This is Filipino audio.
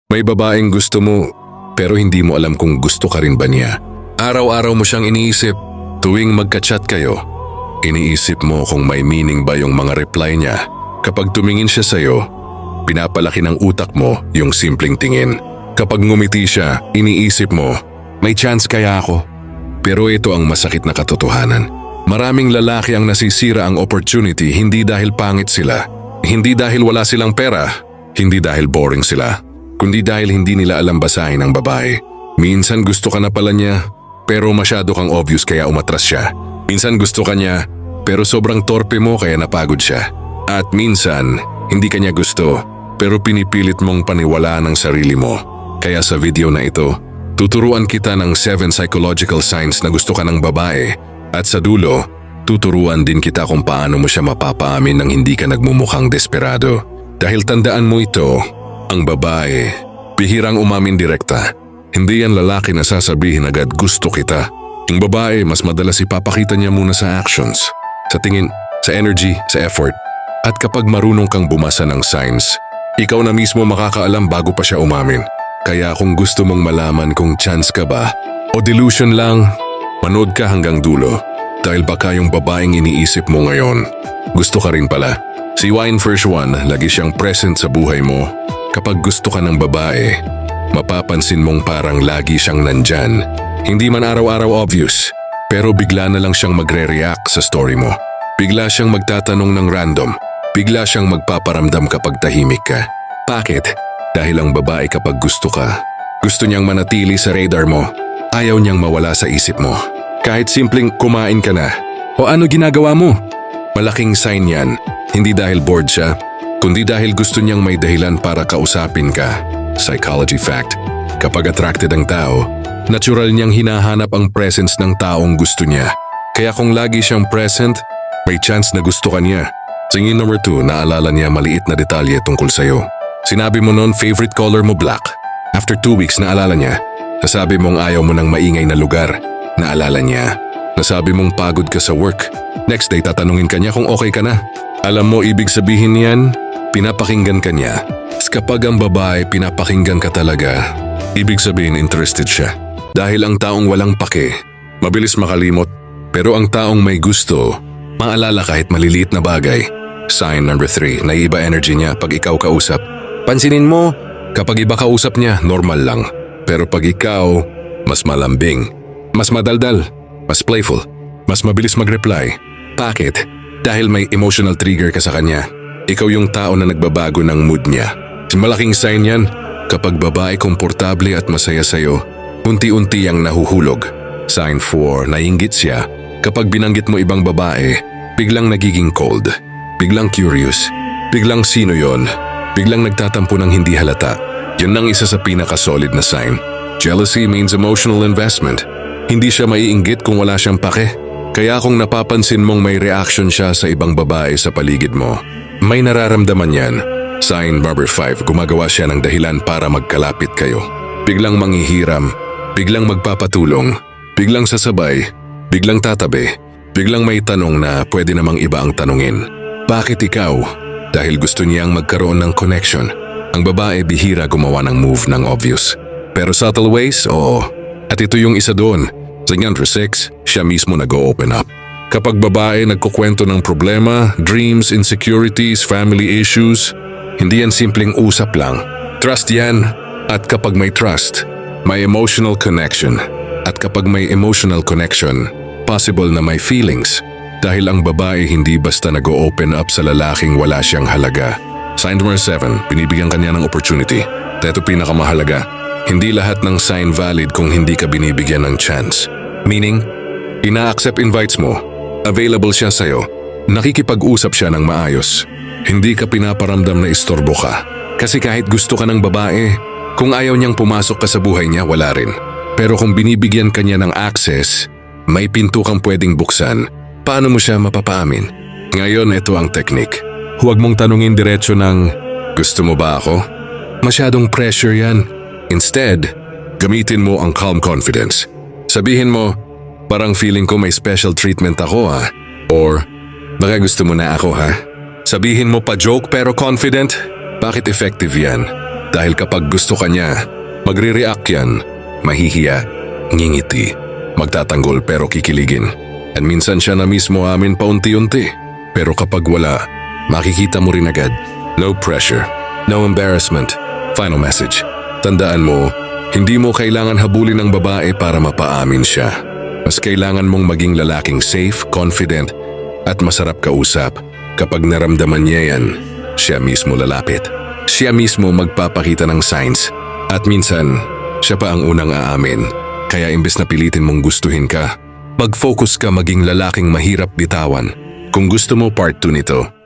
May babaeng gusto mo pero hindi mo alam kung gusto ka rin ba niya. Araw-araw mo siyang iniisip tuwing magka-chat kayo. Iniisip mo kung may meaning ba yung mga reply niya. Kapag tumingin siya sa'yo, pinapalaki ng utak mo yung simpleng tingin. Kapag ngumiti siya, iniisip mo, may chance kaya ako? Pero ito ang masakit na katotohanan. Maraming lalaki ang nasisira ang opportunity hindi dahil pangit sila, hindi dahil wala silang pera, hindi dahil boring sila, kundi dahil hindi nila alam basahin ang babae. Minsan gusto ka na pala niya, pero masyado kang obvious kaya umatras siya. Minsan gusto ka niya, pero sobrang torpe mo kaya napagod siya. At minsan, hindi ka niya gusto, pero pinipilit mong paniwalaan ang sarili mo. Kaya sa video na ito, tuturuan kita ng 7 psychological signs na gusto ka ng babae. At sa dulo, tuturuan din kita kung paano mo siya mapapaamin nang hindi ka nagmumukhang desperado. Dahil tandaan mo ito, ang babae, bihirang umamin direkta. Hindi yan lalaki na sasabihin agad gusto kita. Ang babae, mas madalas ipapakita niya muna sa actions, sa tingin, sa energy, sa effort. At kapag marunong kang bumasa ng signs, ikaw na mismo makakaalam bago pa siya umamin. Kaya kung gusto mong malaman kung chance ka ba o delusion lang, manood ka hanggang dulo. Dahil baka yung babaeng iniisip mo ngayon, gusto ka rin pala. Si Wine First One, lagi siyang present sa buhay mo. Kapag gusto ka ng babae, mapapansin mong parang lagi siyang nandyan. Hindi man araw-araw obvious, pero bigla na lang siyang magre-react sa story mo. Bigla siyang magtatanong ng random. Bigla siyang magpaparamdam kapag tahimik ka. Bakit? Dahil ang babae kapag gusto ka, gusto niyang manatili sa radar mo. Ayaw niyang mawala sa isip mo. Kahit simpleng kumain ka na. O ano ginagawa mo? Malaking sign yan. Hindi dahil bored siya, kundi dahil gusto niyang may dahilan para kausapin ka. Psychology fact. Kapag attracted ang tao, natural niyang hinahanap ang presence ng taong gusto niya. Kaya kung lagi siyang present, may chance na gusto ka niya. Singin number 2, naalala niya maliit na detalye tungkol sa'yo. Sinabi mo noon favorite color mo black. After 2 weeks naalala niya. Nasabi mong ayaw mo ng maingay na lugar. Naalala niya. Nasabi mong pagod ka sa work. Next day tatanungin ka niya kung okay ka na. Alam mo ibig sabihin niyan? Pinapakinggan ka niya. Kapag ang babae pinapakinggan ka talaga, ibig sabihin interested siya. Dahil ang taong walang pake, mabilis makalimot. Pero ang taong may gusto, maalala kahit maliliit na bagay. Sign number 3, naiiba energy niya pag ikaw kausap. Pansinin mo, kapag iba kausap niya, normal lang. Pero pag ikaw, mas malambing, mas madaldal, mas playful, mas mabilis mag-reply. Bakit? Dahil may emotional trigger ka sa kanya. Ikaw yung tao na nagbabago ng mood niya. Malaking sign yan, kapag babae komportable at masaya sa'yo, unti-unti yang nahuhulog. Sign 4, naiinggit siya. Kapag binanggit mo ibang babae, biglang nagiging cold, biglang curious, biglang sino yon, biglang nagtatampo ng hindi halata. Yun ang isa sa pinaka-solid na sign. Jealousy means emotional investment. Hindi siya maiinggit kung wala siyang pake. Kaya kung napapansin mong may reaction siya sa ibang babae sa paligid mo, may nararamdaman yan. Sign number 5, gumagawa siya ng dahilan para magkalapit kayo. Biglang manghihiram, biglang magpapatulong, biglang sasabay, biglang tatabi, biglang may tanong na pwede namang iba ang tanungin. Bakit ikaw? Dahil gusto niyang magkaroon ng connection. Ang babae bihira gumawa ng move ng obvious. Pero subtle ways, oo. At ito yung isa doon. Sa number 6, siya mismo nag-o-open up. Kapag babae nagkukwento ng problema, dreams, insecurities, family issues, hindi yan simpleng usap lang. Trust yan. At kapag may trust, may emotional connection. At kapag may emotional connection, possible na may feelings. Dahil ang babae hindi basta nag-o-open up sa lalaking wala siyang halaga. Sign number 7, binibigyan kanya ng opportunity. Ito pinakamahalaga. Hindi lahat ng sign valid kung hindi ka binibigyan ng chance. Meaning, ina-accept invites mo. Available siya sa'yo. Nakikipag-usap siya ng maayos. Hindi ka pinaparamdam na istorbo ka. Kasi kahit gusto ka ng babae, kung ayaw niyang pumasok ka sa buhay niya, wala rin. Pero kung binibigyan ka niya ng access, may pinto kang pwedeng buksan. Paano mo siya mapapaamin? Ngayon, ito ang technique. Huwag mong tanungin diretso ng, gusto mo ba ako? Masyadong pressure yan. Instead, gamitin mo ang calm confidence. Sabihin mo, parang feeling ko may special treatment ako ha. Or, baka gusto mo na ako ha. Sabihin mo pa joke pero confident. Bakit effective yan? Dahil kapag gusto ka niya, magre-react yan, mahihiya, ngingiti, magtatanggol pero kikiligin. At minsan siya na mismo amin paunti-unti. Pero kapag wala, makikita mo rin agad. No pressure, no embarrassment. Final message. Tandaan mo, hindi mo kailangan habulin ng babae para mapaamin siya. Mas kailangan mong maging lalaking safe, confident, at masarap kausap. Kapag naramdaman niya yan, siya mismo lalapit. Siya mismo magpapakita ng signs. At minsan, siya pa ang unang aamin. Kaya imbes na pilitin mong gustuhin ka, mag-focus ka maging lalaking mahirap bitawan. Kung gusto mo part 2 nito,